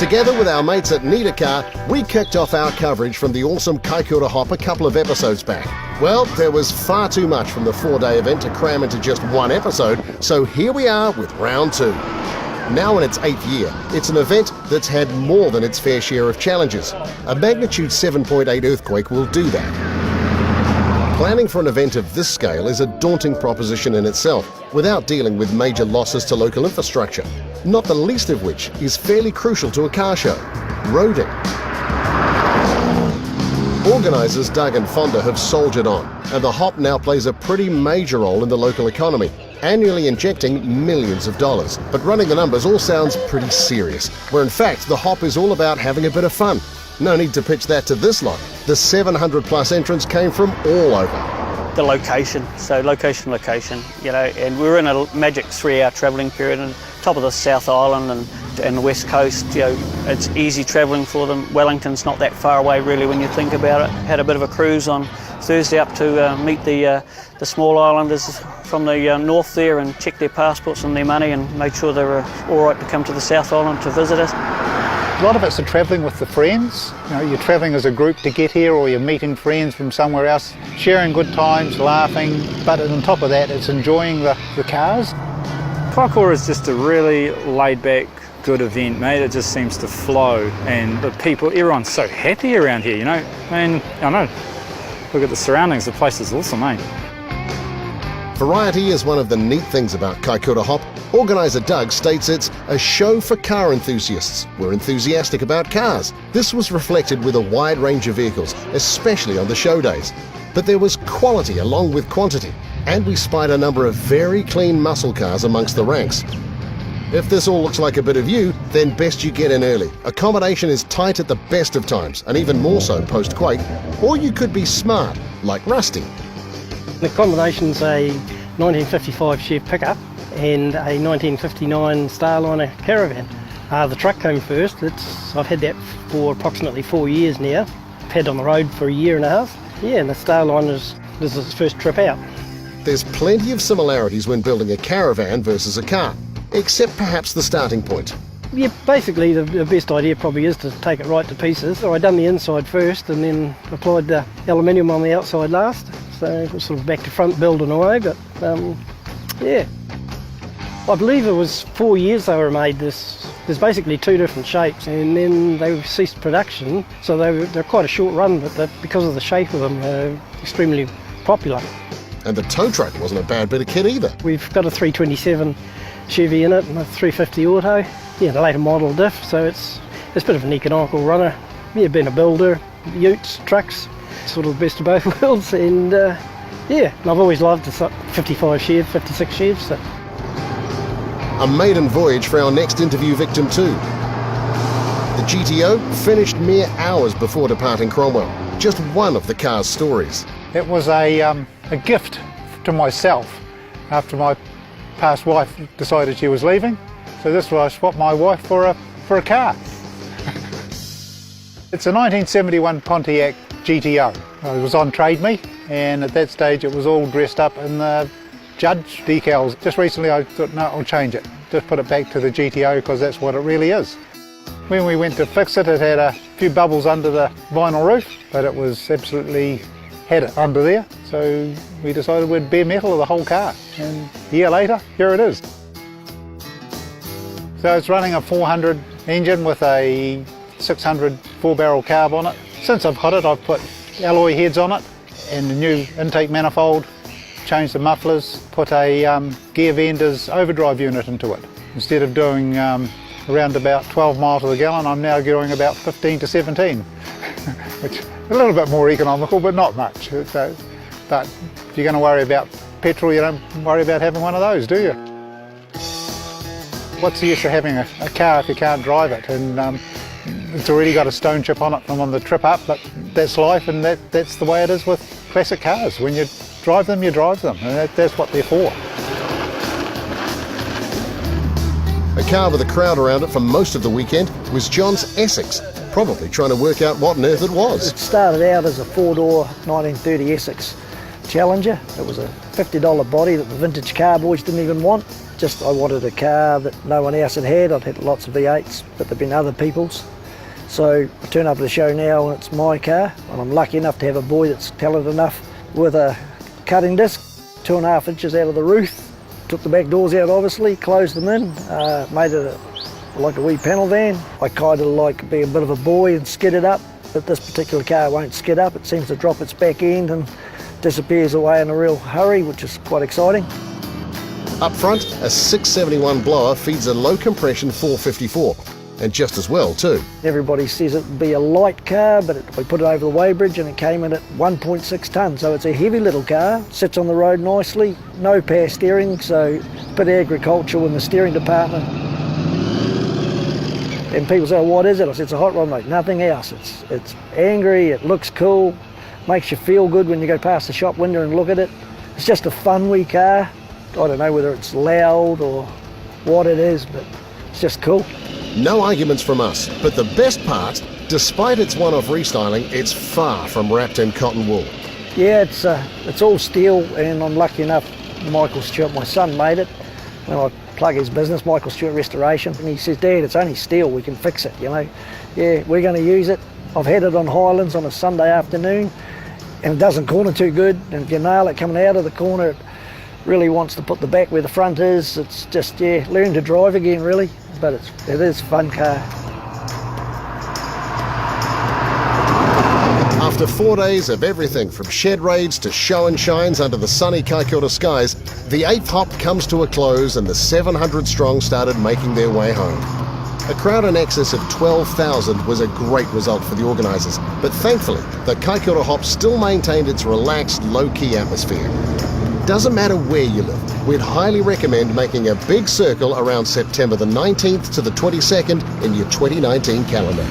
Together with our mates at Need a Car, we kicked off our coverage from the awesome Kaikoura Hop a couple of episodes back. Well, there was far too much from the 4-day event to cram into just one episode, so here we are with round 2. Now in its 8th year, it's an event that's had more than its fair share of challenges. A magnitude 7.8 earthquake will do that. Planning for an event of this scale is a daunting proposition in itself, without dealing with major losses to local infrastructure, not the least of which is fairly crucial to a car show: roading. Organisers Doug and Fonda have soldiered on, and the Hop now plays a pretty major role in the local economy, annually injecting millions of dollars. But running the numbers all sounds pretty serious, where in fact the Hop is all about having a bit of fun. No need to pitch that to this lot. The 700 plus entrants came from all over. The location, location, you know, and we're in a magic 3-hour travelling period on top of the South Island and the West Coast. You know, it's easy travelling for them. Wellington's not that far away really when you think about it. Had a bit of a cruise on Thursday up to meet the small islanders from the north there and check their passports and their money and made sure they were all right to come to the South Island to visit us. A lot of it's travelling with the friends. You know, you're travelling as a group to get here, or you're meeting friends from somewhere else, sharing good times, laughing, but on top of that it's enjoying the cars. Kaikoura is just a really laid-back, good event, mate. It just seems to flow, and the people, everyone's so happy around here, you know. I mean, I know, look at the surroundings, the place is awesome, mate. Variety is one of the neat things about Kaikoura Hop. Organiser Doug states it's a show for car enthusiasts. We're enthusiastic about cars. This was reflected with a wide range of vehicles, especially on the show days. But there was quality along with quantity, and we spied a number of very clean muscle cars amongst the ranks. If this all looks like a bit of you, then best you get in early. Accommodation is tight at the best of times, and even more so post-quake. Or you could be smart, like Rusty. The accommodation's a 1955 Chevy pickup and a 1959 Starliner Caravan. The truck came first. I've had that for approximately 4 years now. I've had it on the road for a year and a half. Yeah, and the Starliner's, this is its first trip out. There's plenty of similarities when building a caravan versus a car, except perhaps the starting point. Yeah, basically the best idea probably is to take it right to pieces. So I done the inside first and then applied the aluminium on the outside last. So it was sort of back to front building away, but yeah. I believe it was 4 years they were made. There's basically 2 different shapes, and then they ceased production, so they're quite a short run, but because of the shape of them, they're extremely popular. And the tow truck wasn't a bad bit of kit either. We've got a 327 Chevy in it and a 350 Auto. Yeah, the later model diff, so it's a bit of an economical runner. Yeah, being a builder, utes, trucks, sort of the best of both worlds, and yeah, and I've always loved the 55 Chev, 56 Chev. So. A maiden voyage for our next interview victim too. The GTO finished mere hours before departing Cromwell. Just one of the car's stories. It was a gift to myself after my past wife decided she was leaving. So this was I swapped my wife for a car. It's a 1971 Pontiac GTO. It was on Trade Me, and at that stage it was all dressed up in the Judge decals. Just recently I thought, no, I'll change it. Just put it back to the GTO because that's what it really is. When we went to fix it, it had a few bubbles under the vinyl roof, but it was absolutely had it under there. So we decided we'd bare metal the whole car, and a year later, here it is. So it's running a 400 engine with a 600 4-barrel carb on it. Since I've got it, I've put alloy heads on it and a new intake manifold, changed the mufflers, put a gear vendor's overdrive unit into it. Instead of doing around about 12 miles to the gallon, I'm now going about 15 to 17, which is a little bit more economical, but not much. So, but if you're going to worry about petrol, you don't worry about having one of those, do you? What's the use of having a car if you can't drive it? And it's already got a stone chip on it from on the trip up, but that's life, and that's the way it is with classic cars. When you drive them, you drive them, and that's what they're for. A car with a crowd around it for most of the weekend was John's Essex, probably trying to work out what on earth it was. It started out as a 4-door 1930 Essex Challenger. It was a $50 body that the vintage car boys didn't even want. Just I wanted a car that no one else had had. I'd had lots of V8s, but there'd been other people's. So I turn up at the show now and it's my car, and I'm lucky enough to have a boy that's talented enough with a cutting disc, 2.5 inches out of the roof. Took the back doors out obviously, closed them in, made it like a wee panel van. I kind of like being a bit of a boy and skid it up, but this particular car won't skid up. It seems to drop its back end and disappears away in a real hurry, which is quite exciting. Up front, a 671 blower feeds a low compression 454, and just as well too. Everybody says it would be a light car, but we put it over the weighbridge and it came in at 1.6 tonne, so it's a heavy little car, sits on the road nicely, no power steering, so a bit agricultural in the steering department. And people say, what is it? I said, it's a hot rod, mate, nothing else. It's angry, it looks cool, makes you feel good when you go past the shop window and look at it. It's just a fun wee car. I don't know whether it's loud or what it is, but it's just cool. No arguments from us, but the best part, despite its one-off restyling, it's far from wrapped in cotton wool. Yeah, it's all steel, and I'm lucky enough, Michael Stewart, my son, made it. When I plug his business, Michael Stewart Restoration, and he says, Dad, it's only steel, we can fix it, you know. Yeah, we're going to use it. I've had it on Highlands on a Sunday afternoon, and it doesn't corner too good, and if you nail it coming out of the corner, it really wants to put the back where the front is. It's just, yeah, learn to drive again, really. But it is a fun car. After 4 days of everything from shed raids to show and shines under the sunny Kaikoura skies, the 8th hop comes to a close and the 700 strong started making their way home. A crowd in excess of 12,000 was a great result for the organisers, but thankfully the Kaikoura Hop still maintained its relaxed, low-key atmosphere. Doesn't matter where you live, we'd highly recommend making a big circle around September the 19th to the 22nd in your 2019 calendar.